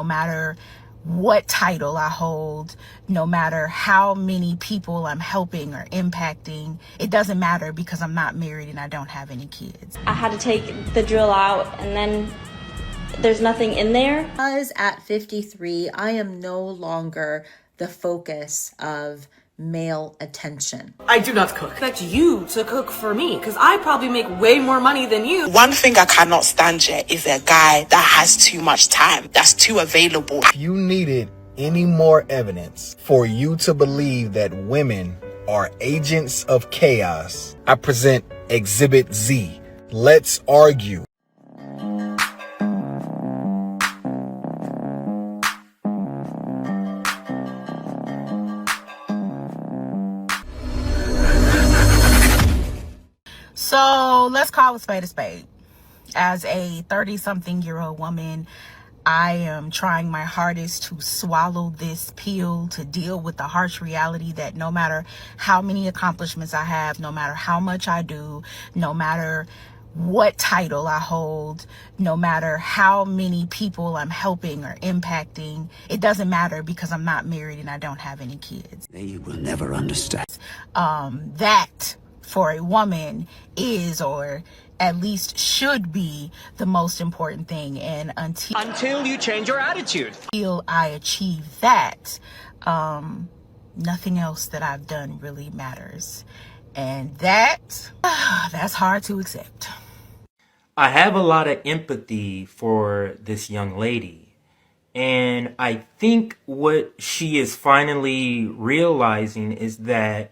no matter what title I hold, no matter how many people I'm helping or impacting. It doesn't matter because I'm not married and I don't have any kids. I had to take the drill out and then there's nothing in there. Because at 53, I am no longer the focus of male attention. I do not cook. I expect you to cook for me because I probably make way more money than you. One thing I cannot stand yet is a guy that has too much time, that's too available. If you needed any more evidence for you to believe that women are agents of chaos, I present Exhibit Z. Let's argue. So let's call a spade a spade. As a 30-something-year-old woman, I am trying my hardest to swallow this pill, to deal with the harsh reality that no matter how many accomplishments I have, no matter how much I do, no matter what title I hold, no matter how many people I'm helping or impacting, it doesn't matter because I'm not married and I don't have any kids. You will never understand. That for a woman is, or at least should be, the most important thing. And until you change your attitude, until I achieve that, nothing else that I've done really matters. And that's hard to accept. I have a lot of empathy for this young lady. And I think what she is finally realizing is that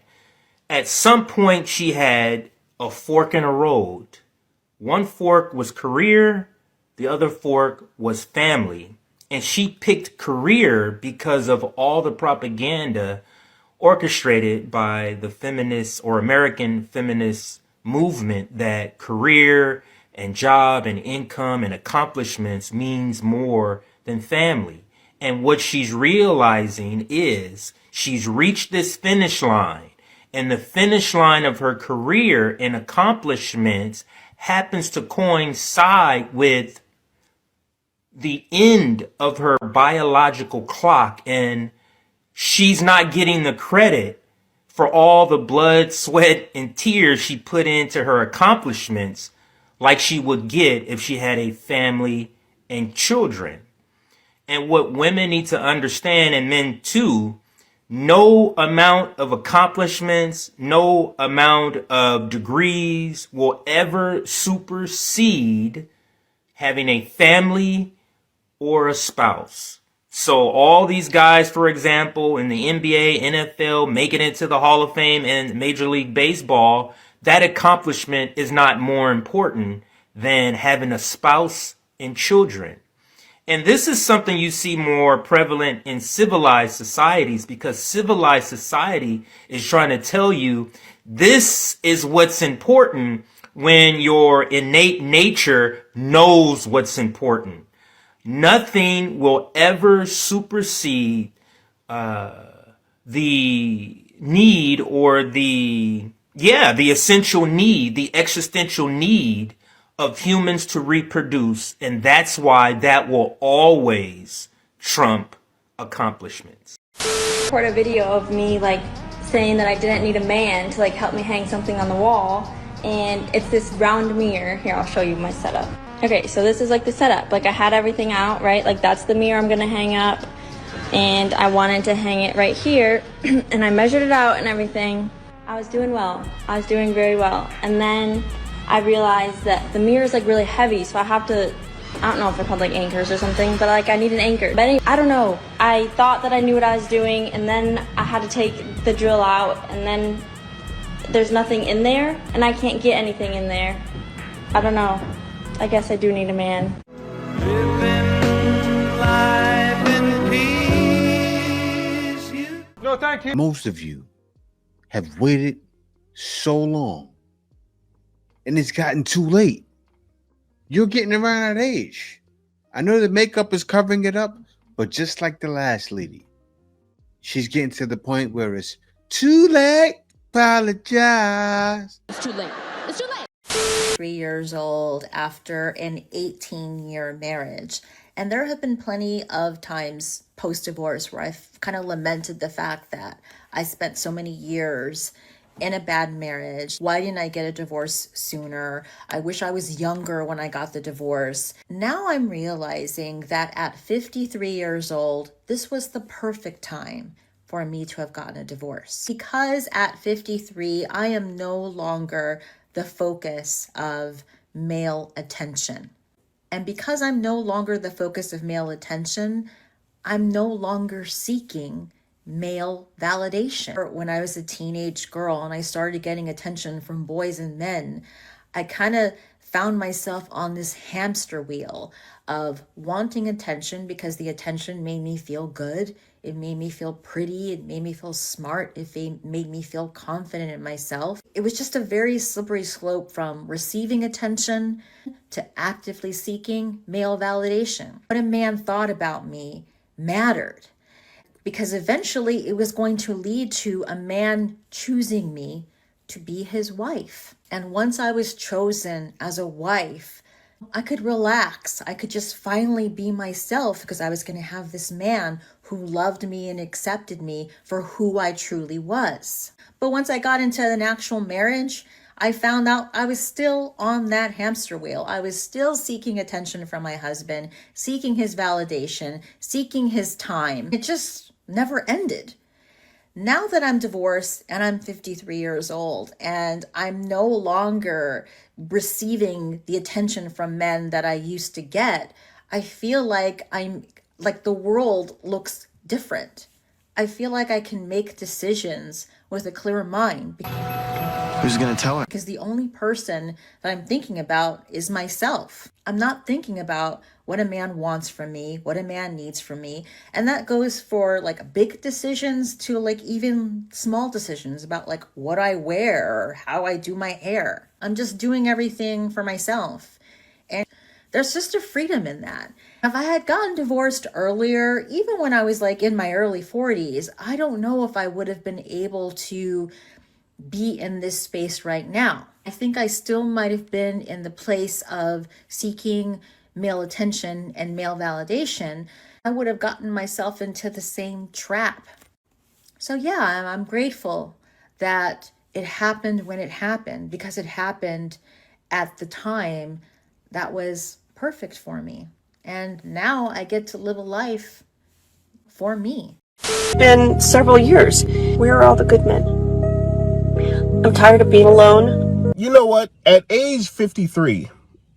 at some point she had a fork in the road. One fork was career, the other fork was family. And she picked career because of all the propaganda orchestrated by the feminist or American feminist movement that career and job and income and accomplishments means more than family. And what she's realizing is she's reached this finish line. And the finish line of her career and accomplishments happens to coincide with the end of her biological clock. And she's not getting the credit for all the blood, sweat, and tears she put into her accomplishments like she would get if she had a family and children. And what women need to understand, and men too, no amount of accomplishments, no amount of degrees will ever supersede having a family or a spouse. So all these guys, for example, in the NBA, NFL, making it to the Hall of Fame and Major League Baseball, that accomplishment is not more important than having a spouse and children. And this is something you see more prevalent in civilized societies, because civilized society is trying to tell you this is what's important when your innate nature knows what's important. Nothing will ever supersede the need or the essential need, the existential need of humans to reproduce, and that's why that will always trump accomplishments. Record a video of me saying that I didn't need a man to help me hang something on the wall, and it's this round mirror. Here, I'll show you my setup. Okay, so this is the setup. I had everything out, right? That's the mirror I'm gonna hang up, and I wanted to hang it right here, and I measured it out and everything. I was doing well. I was doing very well, and then I realized that the mirror is really heavy, so I have to, I don't know if they're called anchors or something, but I need an anchor. But I don't know. I thought that I knew what I was doing, and then I had to take the drill out, and then there's nothing in there, and I can't get anything in there. I don't know. I guess I do need a man. Living life in peace. No, thank you. Most of you have waited so long, and it's gotten too late. You're getting around that age. I know the makeup is covering it up, but just like the last lady, she's getting to the point where it's too late. Apologize. It's too late. It's too late. 3 years old after an 18-year marriage. And there have been plenty of times post-divorce where I've kind of lamented the fact that I spent so many years in a bad marriage. Why didn't I get a divorce sooner? I wish I was younger when I got the divorce. Now I'm realizing that at 53 years old, this was the perfect time for me to have gotten a divorce. Because at 53, I am no longer the focus of male attention. And because I'm no longer the focus of male attention, I'm no longer seeking male validation. When I was a teenage girl and I started getting attention from boys and men, I kind of found myself on this hamster wheel of wanting attention because the attention made me feel good. It made me feel pretty. It made me feel smart. It made me feel confident in myself. It was just a very slippery slope from receiving attention to actively seeking male validation. What a man thought about me mattered, because eventually it was going to lead to a man choosing me to be his wife. And once I was chosen as a wife, I could relax. I could just finally be myself because I was going to have this man who loved me and accepted me for who I truly was. But once I got into an actual marriage, I found out I was still on that hamster wheel. I was still seeking attention from my husband, seeking his validation, seeking his time. It just never ended. Now that I'm divorced and I'm 53 years old and I'm no longer receiving the attention from men that I used to get, I feel like the world looks different. I feel like I can make decisions with a clear mind. Who's gonna tell her? Because the only person that I'm thinking about is myself. I'm not thinking about what a man wants from me, what a man needs from me. And that goes for like big decisions to like even small decisions about like what I wear or how I do my hair. I'm just doing everything for myself. And there's just a freedom in that. If I had gotten divorced earlier, even when I was like in my early 40s, I don't know if I would have been able to be in this space right now. I think I still might have been in the place of seeking male attention and male validation. I would have gotten myself into the same trap. So yeah, I'm grateful that it happened when it happened, because it happened at the time that was perfect for me. And now I get to live a life for me. Been several years. Where are all the good men? I'm tired of being alone. You know what? At age 53,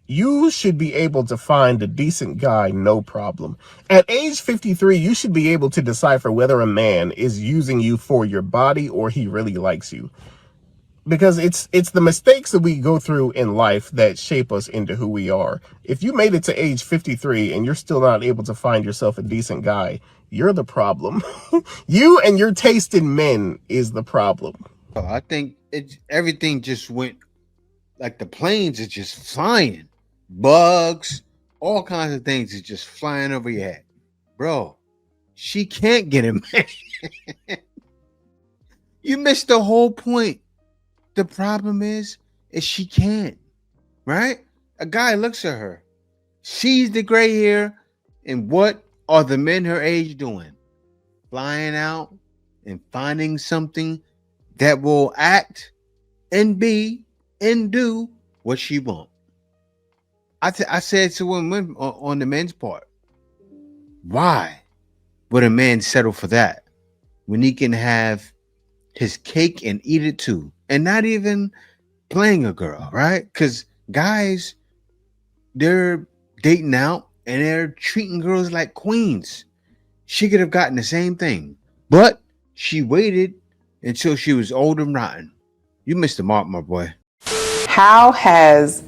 you should be able to find a decent guy, no problem. At age 53, you should be able to decipher whether a man is using you for your body or he really likes you. Because it's the mistakes that we go through in life that shape us into who we are. If you made it to age 53 and you're still not able to find yourself a decent guy, you're the problem. You and your taste in men is the problem. I think everything just went like the planes are just flying. Bugs, all kinds of things is just flying over your head. Bro, she can't get him. You missed the whole point. The problem is she can't, right? A guy looks at her, sees the gray hair, and what are the men her age doing? Flying out and finding something that will act and be and do what she wants. I said to women on the men's part, why would a man settle for that when he can have his cake and eat it too, and not even playing a girl, right? Because guys, they're dating out and they're treating girls like queens. She could have gotten the same thing, but she waited until she was old and rotten. You missed the mark, my boy. How has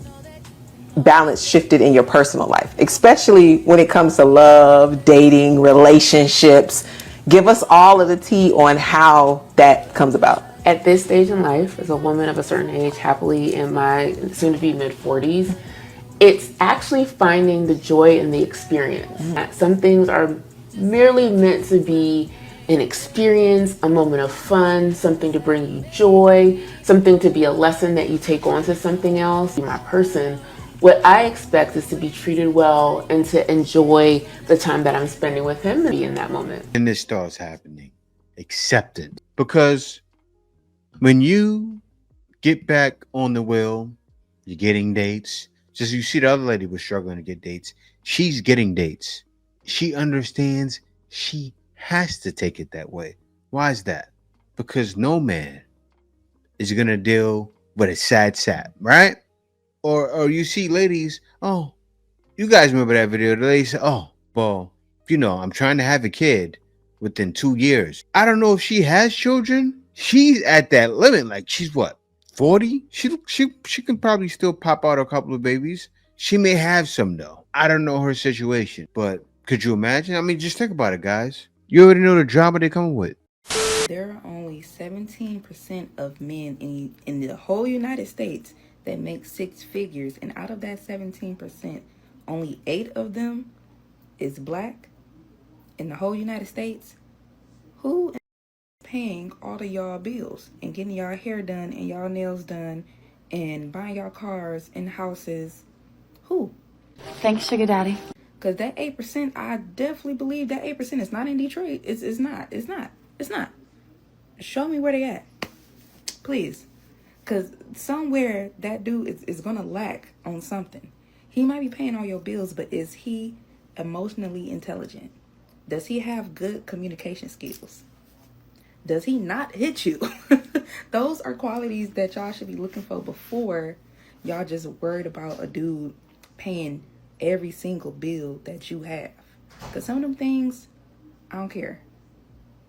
balance shifted in your personal life, especially when it comes to love, dating, relationships? Give us all of the tea on how that comes about. At this stage in life, as a woman of a certain age, happily in my soon-to-be mid-40s, it's actually finding the joy in the experience. Some things are merely meant to be an experience, a moment of fun, something to bring you joy, something to be a lesson that you take on to something else. My person What I expect is to be treated well and to enjoy the time that I'm spending with him and be in that moment. And this starts happening. Acceptance. Because when you get back on the wheel, you're getting dates. Just you see the other lady was struggling to get dates. She's getting dates. She understands she has to take it that way. Why is that? Because no man is gonna deal with a sad sap, right? Or you see ladies, oh, you guys remember that video? The lady said, oh, well, I'm trying to have a kid within 2 years. I don't know if she has children. She's at that limit. Like, she's what, 40? She can probably still pop out a couple of babies. She may have some, though. I don't know her situation. But could you imagine? I mean, just think about it, guys. You already know the drama they come with. There are only 17% of men in the whole United States that make six figures. And out of that 17%, only 8 of them is black in the whole United States. Who is paying all of y'all bills and getting y'all hair done and y'all nails done and buying y'all cars and houses? Who? Thanks, Sugar Daddy. Because that 8%, I definitely believe that 8% is not in Detroit. It's not. Show me where they at, please. Because somewhere that dude is going to lack on something. He might be paying all your bills, but is he emotionally intelligent? Does he have good communication skills? Does he not hit you? Those are qualities that y'all should be looking for before y'all just worried about a dude paying every single bill that you have. Because some of them things, I don't care.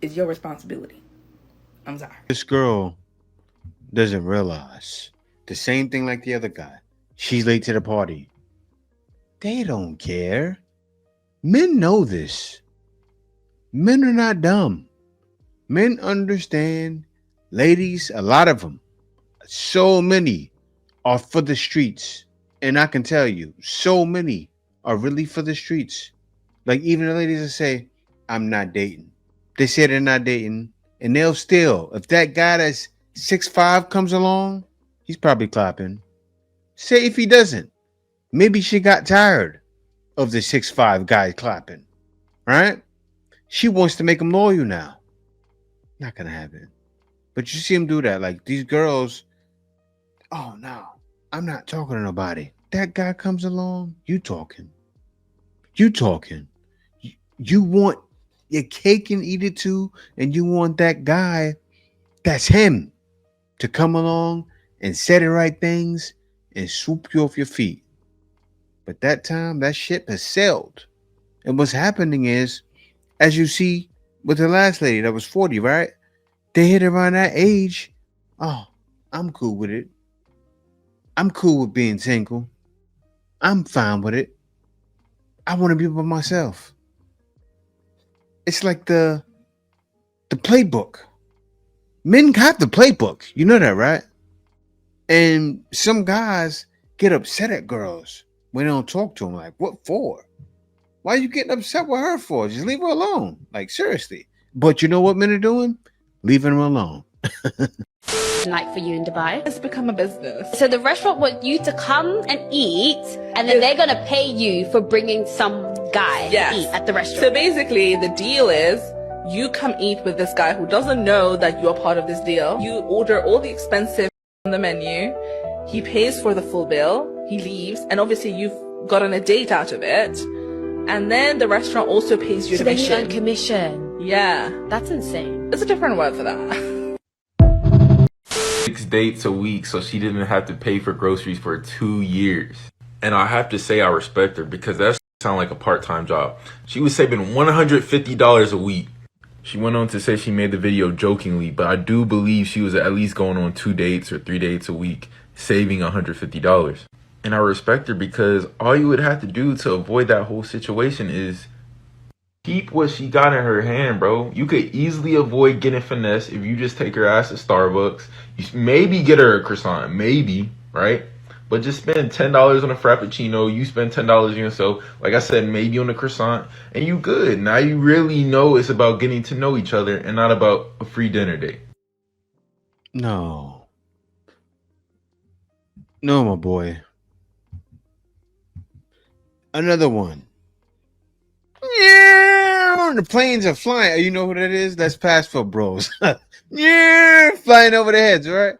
It's your responsibility. I'm sorry. This girl doesn't realize the same thing like the other guy. She's late to the party. They don't care. Men know this. Men are not dumb. Men understand. Ladies, a lot of them, so many are for the streets. And I can tell you, so many are really for the streets. Like even the ladies that say, I'm not dating. They say they're not dating. And they'll still, if that guy that's 6'5" comes along, he's probably clapping. Say if he doesn't, maybe she got tired of the 6'5" guy clapping, right? She wants to make him loyal now. Not gonna happen. But you see him do that. Like these girls, oh no, I'm not talking to nobody. That guy comes along, you talking. You want your cake and eat it too, and you want that guy, that's him, to come along and say the right things and swoop you off your feet. But that time, that ship has sailed. And what's happening is, as you see with the last lady that was 40, right? They hit around that age. Oh, I'm cool with it. I'm cool with being single. I'm fine with it. I want to be by myself. It's like the playbook. Men got the playbook. You know that, right? And some guys get upset at girls when they don't talk to them. Like, what for? Why are you getting upset with her for? Just leave her alone. Like, seriously. But you know what men are doing? Leaving her alone. Night for you in Dubai. It's become a business. So the restaurant want you to come and eat, and then they're gonna pay you for bringing some guy to eat at the restaurant. So basically, the deal is you come eat with this guy who doesn't know that you're part of this deal. You order all the expensive on the menu. He pays for the full bill. He leaves, and obviously you've gotten a date out of it. And then the restaurant also pays you so commission. Then you earn commission. Yeah, that's insane. There's a different word for that. 6 dates a week so she didn't have to pay for groceries for 2 years. And I have to say I respect her because that sounds like a part-time job. She was saving $150 a week. She went on to say she made the video jokingly, but I do believe she was at least going on 2 dates or 3 dates a week, saving $150. And I respect her because all you would have to do to avoid that whole situation is keep what she got in her hand, bro. You could easily avoid getting finesse if you just take her ass to Starbucks. You maybe get her a croissant, maybe, right? But just spend $10 on a Frappuccino. You spend $10 on yourself. Like I said, maybe on a croissant, and you good. Now you really know it's about getting to know each other and not about a free dinner date. No, my boy. Another one. Yeah, the planes are flying. You know who that is? That's Passport Bros. Yeah, flying over their heads, right?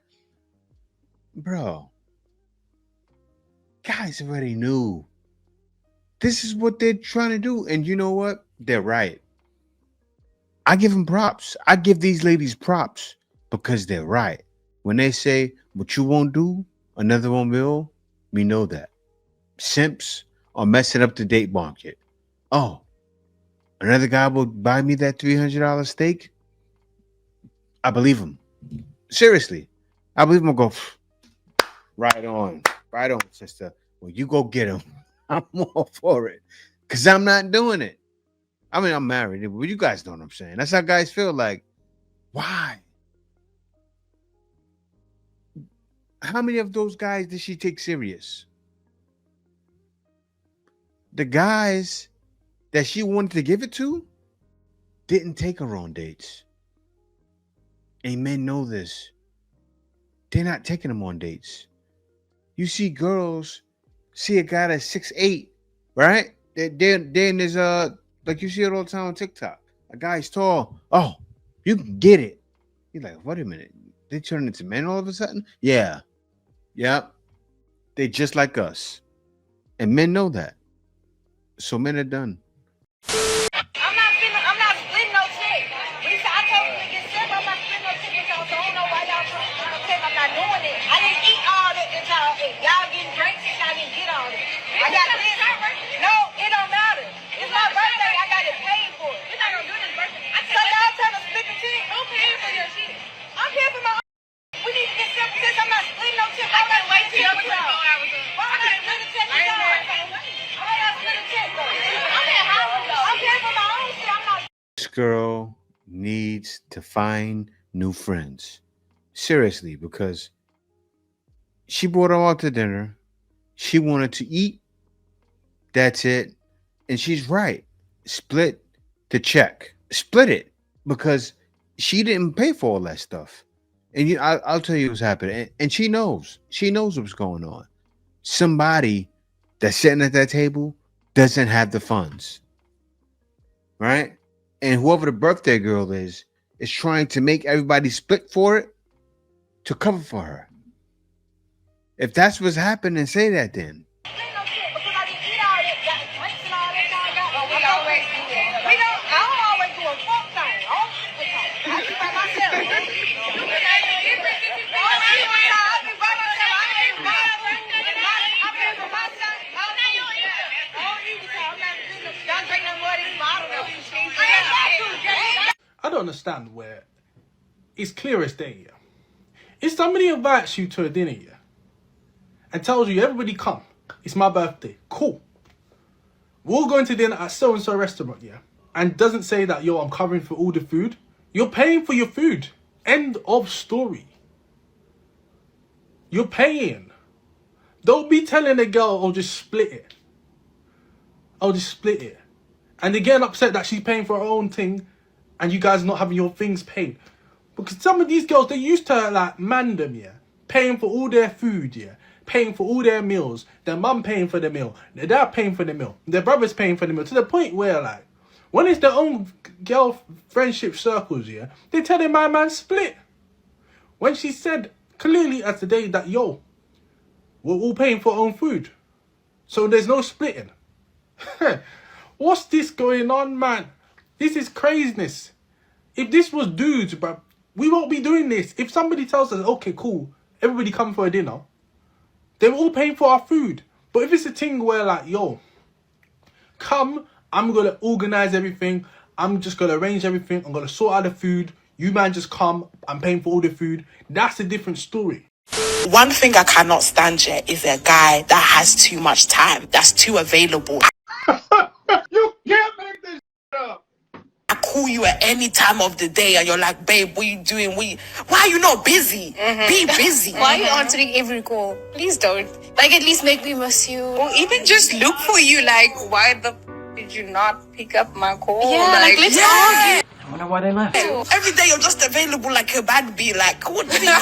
Bro, guys already knew. This is what they're trying to do. And you know what? They're right. I give them props. I give these ladies props because they're right. When they say, what you won't do, another one will, we know that. Simps are messing up the date market. Oh, another guy will buy me that $300 steak? I believe him. Seriously. I believe him. I'll go, right on, sister. Well, you go get him. I'm all for it. Because I'm not doing it. I mean, I'm married, but you guys know what I'm saying. That's how guys feel like. Why? How many of those guys did she take serious? The guys that she wanted to give it to didn't take her on dates. And men know this. They're not taking them on dates. You see girls see a guy that's 6'8", right? They're in this, like you see it all the time on TikTok. A guy's tall. Oh, you can get it. You're like, wait a minute. They turn into men all of a sudden? Yeah. Yep. They just like us. And men know that. So men are done. I'm not splitting no check. When he said I told him to get simple, I'm not splitting no check with y'all, so I don't know why y'all trying to split no check. I'm not doing it. I didn't eat all that y'all ate. Y'all getting drinks and y'all didn't get all that. I got this. No, it don't matter. It's my birthday. I got it paid for. We're not gonna do this birthday. So y'all trying to split the check? Who paid for your check? I'm paying for my own. We need to get simple since I'm not splitting no check. I can't wait till y'all put 4 hours on. Why am I splitting check with y'all? Why y'all splitting check though? I'm paying for my own shit. I'm not. This girl needs to find new friends. Seriously, because she brought her out to dinner. She wanted to eat. That's it. And she's right. Split the check. Split it. Because she didn't pay for all that stuff. And I'll tell you what's happening. And she knows. She knows what's going on. Somebody that's sitting at that table doesn't have the funds. Right? And whoever the birthday girl is trying to make everybody split for it to cover for her. If that's what's happening, say that then. I don't understand where it's clear as day, yeah. If somebody invites you to a dinner, yeah, and tells you, everybody come, it's my birthday, cool. We're all going to dinner at so-and-so restaurant, yeah, and doesn't say that, yo, I'm covering for all the food. You're paying for your food. End of story. You're paying. Don't be telling a girl, oh, just split it. Oh, just split it. And they're getting upset that she's paying for her own thing and you guys not having your things paid. Because some of these girls, they used to like man them, yeah. Paying for all their food, yeah. Paying for all their meals. Their mum paying for the meal. Their dad paying for the meal. Their brother's paying for the meal. To the point where like, when it's their own girl friendship circles, yeah, they tell their man split. When she said clearly as the day that, yo, we're all paying for our own food. So there's no splitting. What's this going on, man? This is craziness. If this was dudes, bro, we won't be doing this. If somebody tells us, okay, cool, everybody come for a dinner, they're all paying for our food. But if it's a thing where like, yo, come, I'm going to organize everything. I'm just going to arrange everything. I'm going to sort out the food. You man just come. I'm paying for all the food. That's a different story. One thing I cannot stand yet is a guy that has too much time, that's too available. You can't make this up. I call you at any time of the day and you're like, babe, what you doing? Why are you not busy? Be busy. Why are you answering every call? Please don't. Like, at least make me miss you. Or even just look for you, like, why the did you not pick up my call? Yeah, like let's argue. I wonder why they left. Every day you're just available like a bad bee. Like, what do you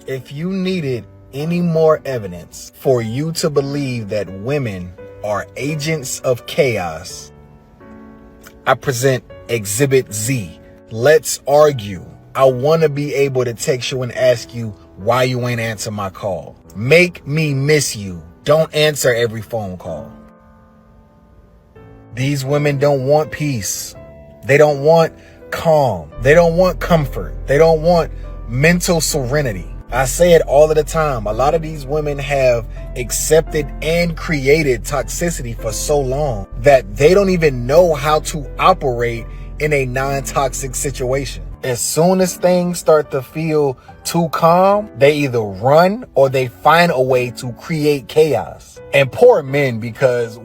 If you needed any more evidence for you to believe that women are agents of chaos. I present Exhibit Z. Let's argue. I want to be able to text you and ask you why you ain't answer my call. Make me miss you. Don't answer every phone call. These women don't want peace. They don't want calm. They don't want comfort. They don't want mental serenity. I say it all of the time. A lot of these women have accepted and created toxicity for so long that they don't even know how to operate in a non-toxic situation. As soon as things start to feel too calm, they either run or they find a way to create chaos. And poor men, because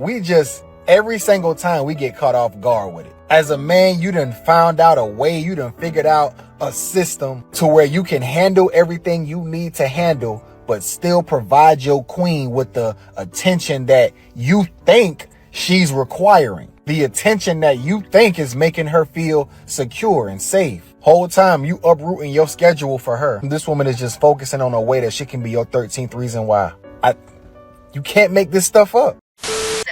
every single time we get caught off guard with it. As a man, you done found out a way, you done figured out a system to where you can handle everything you need to handle, but still provide your queen with the attention that you think she's requiring. The attention that you think is making her feel secure and safe. Whole time you uprooting your schedule for her. This woman is just focusing on a way that she can be your 13th reason why. You can't make this stuff up.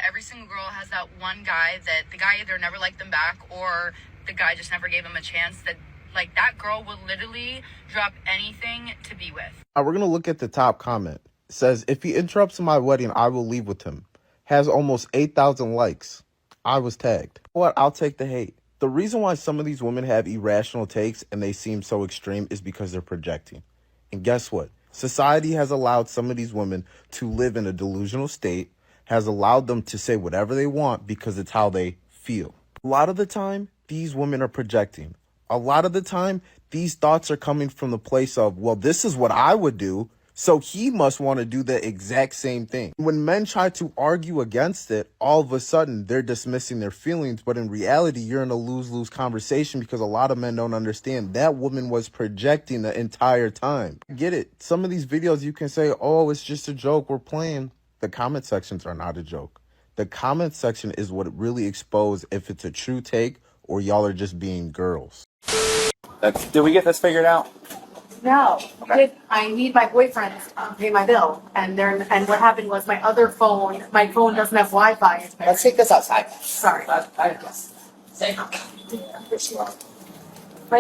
Every single girl has that one guy that the guy either never liked them back or the guy just never gave him a chance, that like that girl will literally drop anything to be with. We're going to look at the top comment. It says, if he interrupts my wedding, I will leave with him. Has almost 8,000 likes. I was tagged. What? I'll take the hate. The reason why some of these women have irrational takes and they seem so extreme is because they're projecting. And guess what? Society has allowed some of these women to live in a delusional state, has allowed them to say whatever they want because it's how they feel. A lot of the time, these women are projecting. A lot of the time, these thoughts are coming from the place of, well, this is what I would do, so he must want to do the exact same thing. When men try to argue against it, all of a sudden, they're dismissing their feelings, but in reality, you're in a lose-lose conversation because a lot of men don't understand that woman was projecting the entire time. Get it? Some of these videos, you can say, oh, it's just a joke, we're playing. The comment sections are not a joke. The comment section is what really exposes if it's a true take or y'all are just being girls. Did we get this figured out? No, I need my boyfriend to pay my bill, and what happened was my other phone, my phone doesn't have Wi-Fi. Let's take this outside. Sorry. My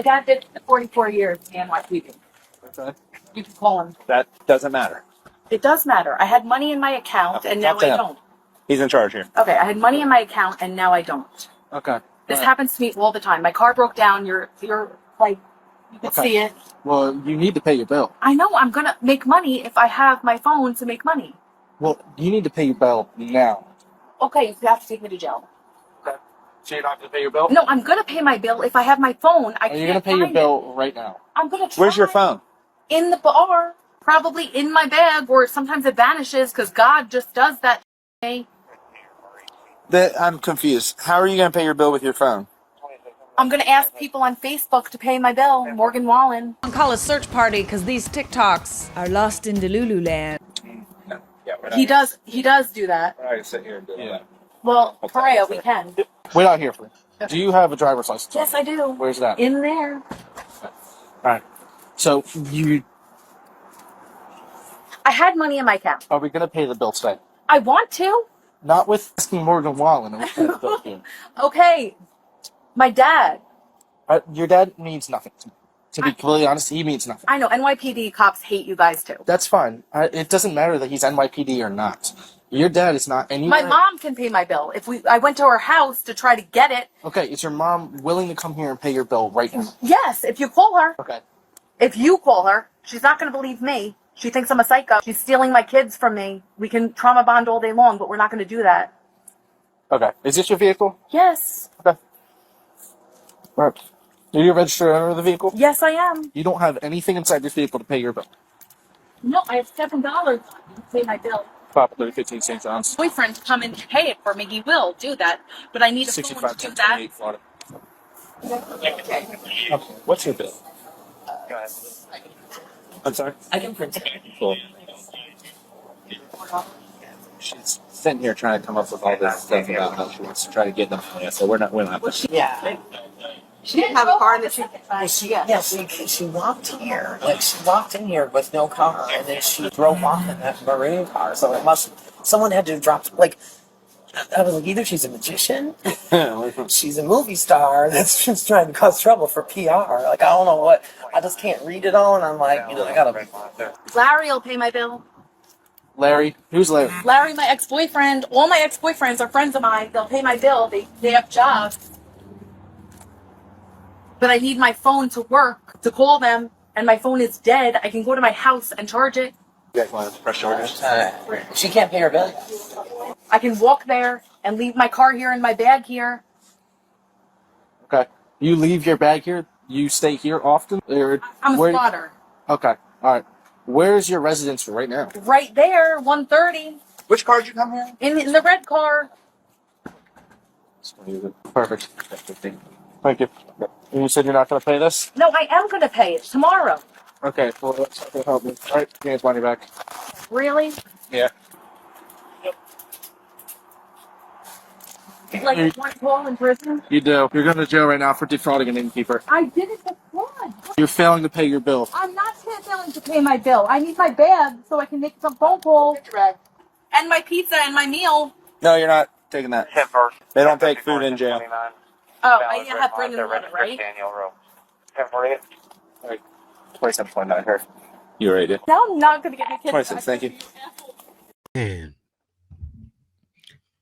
dad did 44 years in NYPD. Okay. You can call him. That doesn't matter. It does matter. I had money in my account, and now I don't. He's in charge here. Okay, I had money in my account, and now I don't. Okay. This happens to me all the time. My car broke down. You're like, you can see it. Well, you need to pay your bill. I know. I'm gonna make money if I have my phone to make money. Well, you need to pay your bill now. Okay, you have to take me to jail. Okay. So you're not going to pay your bill? No, I'm gonna pay my bill if I have my phone. Are you going to pay your bill right now? I'm gonna try. Where's your phone? In the bar. Probably in my bag, or sometimes it vanishes because God just does that. I'm confused. How are you going to pay your bill with your phone? I'm going to ask people on Facebook to pay my bill. Morgan Wallen. I'll call a search party because these TikToks are lost in Delulu land. He does do that. We're not going to sit here and do that. Well, Perea, we can. We're not here for it. Do you have a driver's license? Yes, I do. Where's that? In there. All right. So I had money in my account. are we going to pay the bill today? I want to. Not with asking Morgan Wallen. Okay. My dad. Your dad means nothing to me. To be completely honest, he means nothing. I know. NYPD cops hate you guys too. That's fine. It doesn't matter that he's NYPD or not. Your dad is not anywhere. My mom can pay my bill. I went to her house to try to get it. Okay, is your mom willing to come here and pay your bill right now? Yes, if you call her. Okay. If you call her, she's not going to believe me. She thinks I'm a psycho. She's stealing my kids from me. We can trauma bond all day long, but we're not going to do that. Okay. Is this your vehicle? Yes. Okay. All right. Are you a registered owner of the vehicle? Yes, I am. You don't have anything inside this vehicle to pay your bill. No, I have $7 to pay my bill. $5.15 ounce. Boyfriend come and pay it for me. He will do that, but I need a phone to do that. Okay. What's your bill? I'm sorry? I can print it. Cool. She's sitting here trying to come up with all this stuff about how she wants to try to get them. So we don't have to. Yeah. She didn't have a car that She walked here. Like, she walked in here with no car, and then she drove off in that maroon car. So someone had to drop, like, I was like, either she's a magician, she's a movie star that's just trying to cause trouble for PR. Like, I don't know what. I just can't read it all, and I'm like, I gotta. Larry will pay my bill. Larry? Who's Larry? Larry, my ex-boyfriend. All my ex-boyfriends are friends of mine. They'll pay my bill. They have jobs. But I need my phone to work, to call them, and my phone is dead. I can go to my house and charge it. You guys want to press charges? She can't pay her bill. I can walk there and leave my car here and my bag here. Okay. You leave your bag here? You stay here often? Or I'm a spotter. Okay. All right. Where's your residence right now? Right there, 130. Which car did you come here? In the red car. Perfect. Thank you. And you said you're not going to pay this? No, I am going to pay it tomorrow. Okay. Well, that's not going to help me. All right. Give me his money back. Really? Yeah. Like you want call in prison? You do. You're going to jail right now for defrauding an innkeeper. I did it for fraud. You're failing to pay your bill. I'm not failing to pay my bill. I need my bag so I can make some phone calls. And my pizza and my meal. No, you're not taking that. They don't take food in jail. Oh, I need to have bring and water, right? All right. 27.9 here. You ready, dude? Now I'm not going to get my kids 26, thank you. Man,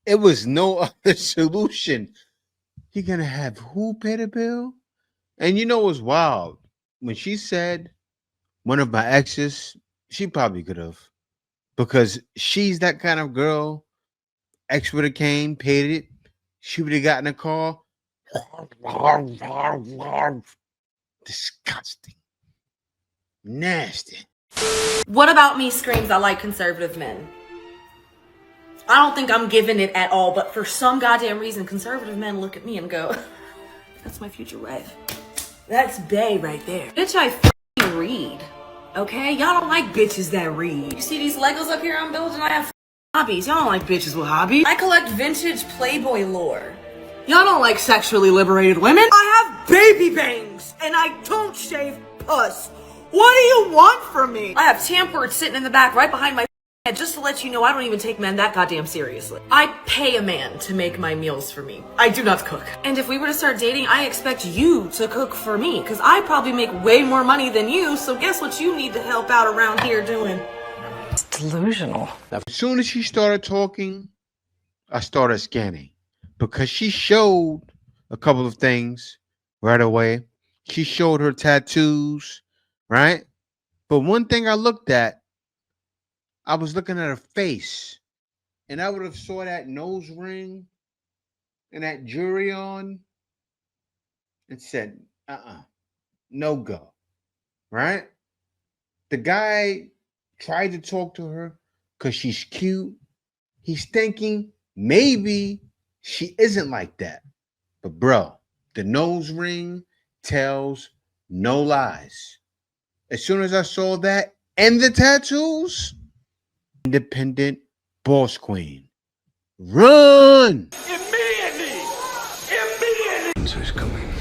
it was no other solution. You're gonna have who pay the bill? And you know what's wild? When she said one of my exes, she probably could have. Because she's that kind of girl. Ex would have came, paid it. She would have gotten a call. Disgusting. Nasty. What about me screams I like conservative men? I don't think I'm giving it at all, but for some goddamn reason, conservative men look at me and go, that's my future wife. That's bae right there. Bitch, I f***ing read. Okay? Y'all don't like bitches that read. You see these Legos up here I'm building? I have hobbies. Y'all don't like bitches with hobbies. I collect vintage Playboy lore. Y'all don't like sexually liberated women. I have baby bangs, and I don't shave puss. What do you want from me? I have tampers sitting in the back right behind my head just to let you know I don't even take men that goddamn seriously. I pay a man to make my meals for me. I do not cook. And if we were to start dating, I expect you to cook for me because I probably make way more money than you, so guess what you need to help out around here doing? It's delusional. As soon as she started talking, I started scanning because she showed a couple of things right away. She showed her tattoos, right? But one thing I looked at, I was looking at her face, and I would have saw that nose ring and that jewelry on and said, no go, right? The guy tried to talk to her because she's cute. He's thinking maybe she isn't like that. But bro, the nose ring tells no lies. As soon as I saw that and the tattoos, independent boss queen. Run! Immediately! Immediately! Is coming.